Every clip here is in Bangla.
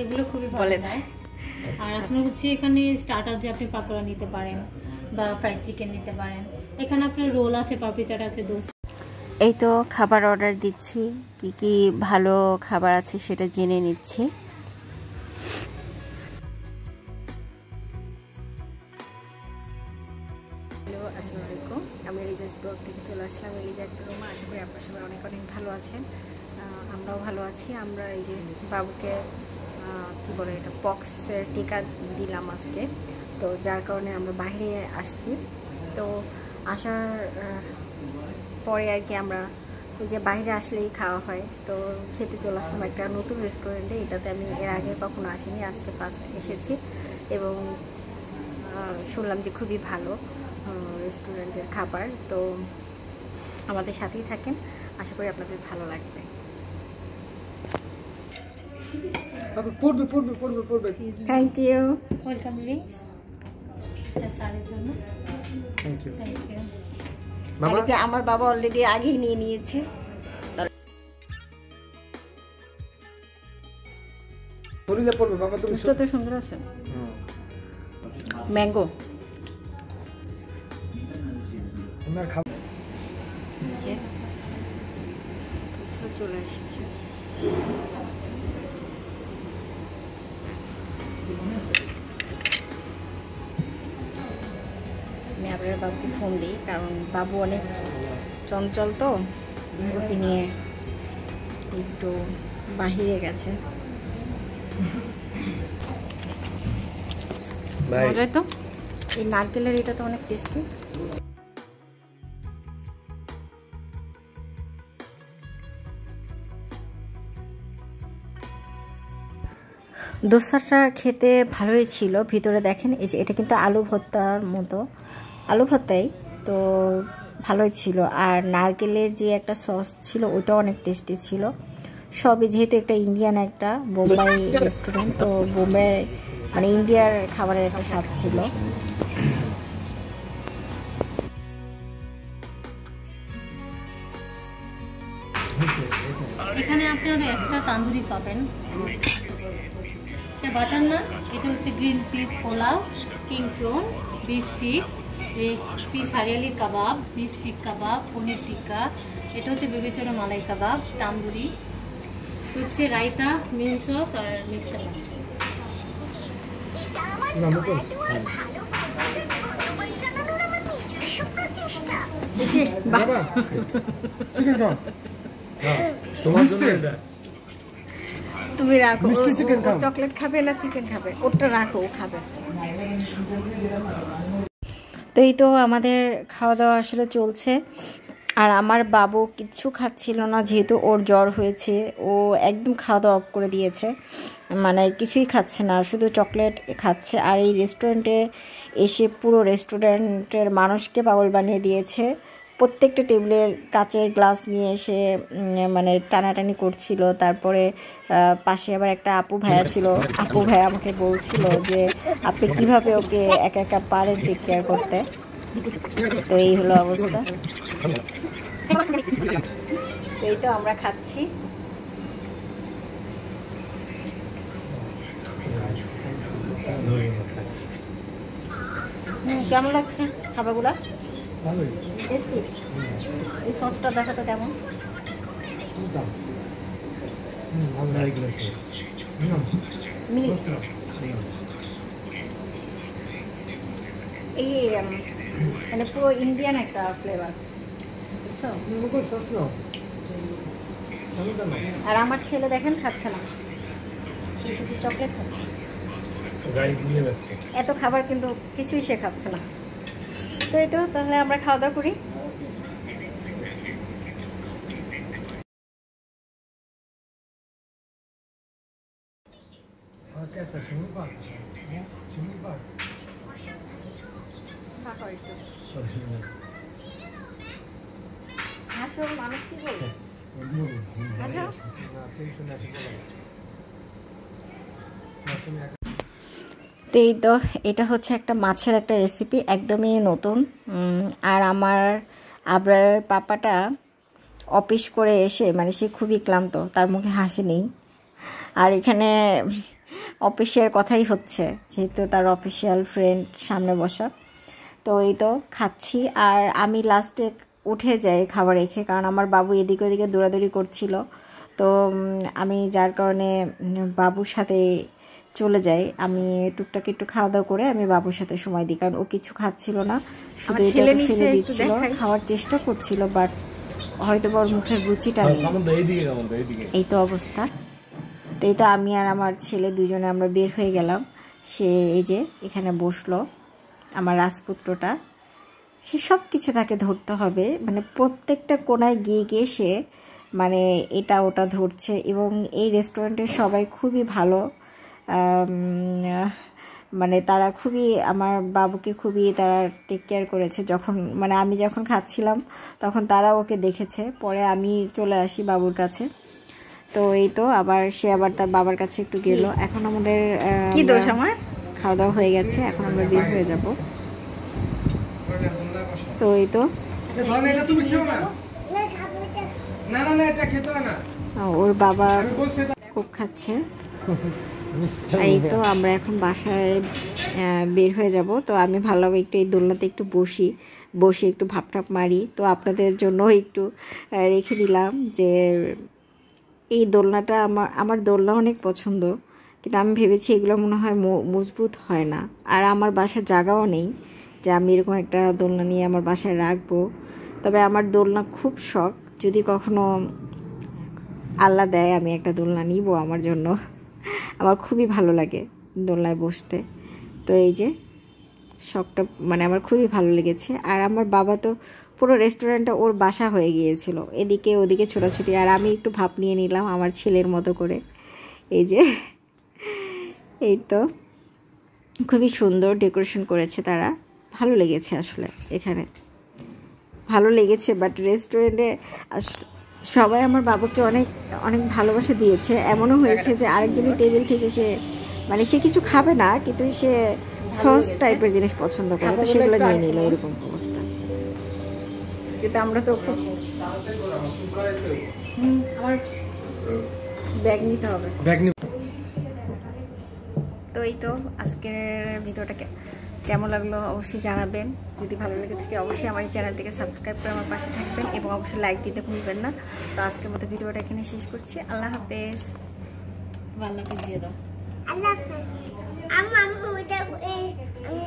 এগুলো খুবই ভালো যায়। আর আপনার হচ্ছে এখানে স্টার্টার যে আপনি পাকোড়া নিতে পারেন বা ফ্রাইড চিকেন নিতে পারেন। এখানে আপনার রোল আছে, পাপড়ি চাট আছে, দোসা। এই তো খাবার অর্ডার দিচ্ছি, কি কি ভালো খাবার আছে সেটা জেনে নিচ্ছি। হ্যালো, আসসালামু আলাইকুম। আমি এলিজাস ব্লগ থেকে চলে আসলাম, এলিজা একটা রুমে। আশা করি আপনার সবাই অনেক অনেক ভালো আছেন। আমরাও ভালো আছি। আমরা এই যে বাবুকে কী বলে এটা পক্সের টিকা দিলাম আজকে, তো যার কারণে আমরা বাইরে আসছি। তো আসার পরে আর কি আমরা এই যে বাইরে আসলেই খাওয়া হয়, তো খেতে চলে আসলাম একটা নতুন রেস্টুরেন্টে। এটাতে আমি এর আগে কখনো আসিনি, আজকে ফার্স্ট এসেছি এবং শুনলাম যে খুবই ভালো রেস্টুরেন্টের খাবার। তো আমাদের সাথেই থাকেন, আশা করি আপনাদের ভালো লাগবে। Thank you. ওয়েলকাম ড্রিঙ্কস স্যারের জন্য। Thank you. যে আমার বাবা অলরেডি আগেই নিয়ে নিয়েছে। তো সুন্দর আছে, ম্যাঙ্গো। চলে এসেছে। আমি আপনার বাবুকে ফোন দিই, কারণ বাবু অনেক চঞ্চল, তো ওকে নিয়ে একটু বাহিরে গেছে। মজাই তো, এই নারকেলের এটা তো অনেক টেস্টি। দোসাটা খেতে ভালোই ছিল। ভিতরে দেখেন এই যে এটা কিন্তু আলু ভর্তার মতো, আলু ভর্তাই তো ভালোই ছিল। আর নারকেলের যে একটা সস ছিল ওইটা অনেক টেস্টি ছিল। সবই যেহেতু একটা ইন্ডিয়ান একটা বোম্বাই রেস্টুরেন্ট, তো বোম্বাই মানে ইন্ডিয়ার খাবারের একটা স্বাদ ছিল। এখানে আপনি আরো এক্সট্রা তান্দুরি পাবেন। এটা বাটার নান, এটা হচ্ছে green piece pulao, king prawn, beef শিক, পিস হারিয়ালির কাবাব, বিফ শিক কাবাব, পনির টিক্কা, এটা হচ্ছে বেবিচনা মালাই কাবাব, তান্দুরি হচ্ছে রায়তা, মিন সস আর মিক্স সালাদ। তুমি রাখো, চকলেট খাবে না চিকেন খাবে, ওটা রাখো, ও খাবে। তো এই তো আমাদের খাওয়া দাওয়া আসলে চলছে। আর আমার বাবু কিচ্ছু খাচ্ছিল না, যেহেতু ওর জ্বর হয়েছে। ও একদম খাওয়া দাওয়া অফ করে দিয়েছে, মানে কিছুই খাচ্ছে না, শুধু চকলেট খাচ্ছে। আর এই রেস্টুরেন্টে এসে পুরো রেস্টুরেন্টের মানুষকে পাগল বানিয়ে দিয়েছে। প্রত্যেকটা টেবিলের কাচের গ্লাস নিয়ে এসে মানে টানাটানি করছিল। তারপরে পাশে আবার একটা আপু ভাইয়া ছিল, আপু ভাইয়া আমাকে বলছিল যে আপনি কিভাবে ওকে একা একা পারেন টেক কেয়ার করতে। তো এই হলো অবস্থা। এই তো আমরা খাচ্ছি। কেমন লাগছে খাবারগুলা? এই সসটা দেখা তো কেমন। এই মানে পুরো ইন্ডিয়ান একটা ফ্লেভার, বুঝছো? আর আমার ছেলে দেখেন খাচ্ছে না, সে শুধু চকলেট খাচ্ছে। এত খাবার কিন্তু কিছুই সে খাচ্ছে না। তো এই তো, তাহলে আমরা খাওয়া দাওয়া করি। হাসো, মানুষ কি বলে? তো এই তো, এটা হচ্ছে একটা মাছের একটা রেসিপি, একদমই নতুন। আর আমার আবরার পাপাটা অফিস করে এসে মানে সে খুবই ক্লান্ত, তার মুখে হাসি নেই। আর এখানে অফিসের কথাই হচ্ছে, যেহেতু তার অফিসিয়াল ফ্রেন্ড সামনে বসা। তো এই তো খাচ্ছি, আর আমি লাস্টে উঠে যাই খাবার রেখে, কারণ আমার বাবু এদিকে ওদিকে দৌড়াদৌড়ি করছিল। তো আমি যার কারণে বাবুর সাথে চলে যাই। আমি টুকটাক একটু খাওয়া দাওয়া করে আমি বাবুর সাথে সময় দিই, কারণ ও কিছু খাচ্ছিল না, শুধু এটা ফেলে দিচ্ছিল, খাওয়ার চেষ্টা করছিল, বাট হয়তো ওর মুখের রুচিটা নেই। এই তো অবস্থা। তো এই তো আমি আর আমার ছেলে দুজনে আমরা বের হয়ে গেলাম। সে এই যে এখানে বসলো, আমার রাজপুত্রটা। সে সব কিছু তাকে ধরতে হবে, মানে প্রত্যেকটা কোনায় গিয়ে গিয়ে সে মানে এটা ওটা ধরছে। এবং এই রেস্টুরেন্টের সবাই খুবই ভালো, মানে তারা খুবই আমার বাবুকে খুবই তারা টেক কেয়ার করেছে। যখন মানে আমি যখন খাচ্ছিলাম তখন তারা ওকে দেখেছে, পরে আমি চলে আসি বাবুর কাছে। তো এই তো আবার সে আবার তার বাবার কাছে একটু গেল। এখন আমাদের কি দোষ, আমার খাওয়া দাওয়া হয়ে গেছে, এখন আমরা বের হয়ে যাব। তো এই তো ওর বাবা খুব খাচ্ছে। আর এই তো আমরা এখন বাসায় বের হয়ে যাব। তো আমি ভাবলাম একটু এই দোলনাতে একটু বসে একটু ভাপটাপ মারি। তো আপনাদের জন্য একটু রেখে দিলাম যে এই দোলনাটা আমার দোলনা অনেক পছন্দ, কিন্তু আমি ভেবেছি এগুলো মনে হয় মজবুত হয় না, আর আমার বাসার জায়গাও নেই যে আমি এরকম একটা দোলনা নিয়ে আমার বাসায় রাখবো। তবে আমার দোলনা খুব শখ, যদি কখনো আল্লাহ দেয় আমি একটা দোলনা নিব আমার জন্য। আমার খুবই ভালো লাগে দোলনায় বসতে। তো এই যে শখটা মানে আমার খুবই ভালো লেগেছে। আর আমার বাবা তো পুরো রেস্টুরেন্টটা ওর বাসা হয়ে গিয়েছিল, এদিকে ওদিকে ছোটাছুটি, আর আমি একটু ভাপ নিয়ে নিলাম আমার ছেলের মতো করে। এই যে এই তো খুবই সুন্দর ডেকোরেশন করেছে তারা, ভালো লেগেছে আসলে, এখানে ভালো লেগেছে। বাট রেস্টুরেন্টে সবাই আমার বাবুকে অনেক অনেক ভালোবাসা দিয়েছে। এমনও হয়েছে যে আরেকজনের টেবিল থেকে সে মানে সে কিছু খাবে না, কিন্তু সে সস টাইপের জিনিস পছন্দ করে, তো সেগুলো নিয়ে নিল, এরকম অবস্থা। কিন্তু আমরা তো খুব আমার ব্যাগ নিতে হবে। তো এই তো আজকের ভিডিওটা কেমন লাগলো অবশ্যই জানাবেন। যদি ভালো লেগে থাকে অবশ্যই আমার এই চ্যানেলটিকে সাবস্ক্রাইব করে আমার পাশে থাকবেন, এবং অবশ্যই লাইক দিতে ভুলবেন না। তো আজকের মতো ভিডিওটা এখানে শেষ করছি। আল্লাহ হাফেজ। আল্লাহ হাফেজ দিয়ে দাও। আল্লাহ হাফেজ। আমি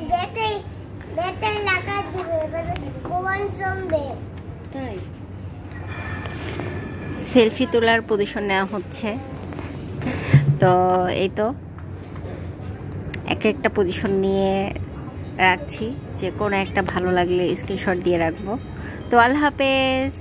ব্যাটারি লাগা দিবে, মোবাইল জমবে। তাই সেলফি তোলার পজিশন নেওয়া হচ্ছে। তো এই তো একটা পজিশন নিয়ে রাখছি, যে কোনো একটা ভালো লাগলে স্ক্রিনশট দিয়ে রাখবো। তো আল্লাহ হাফেজ।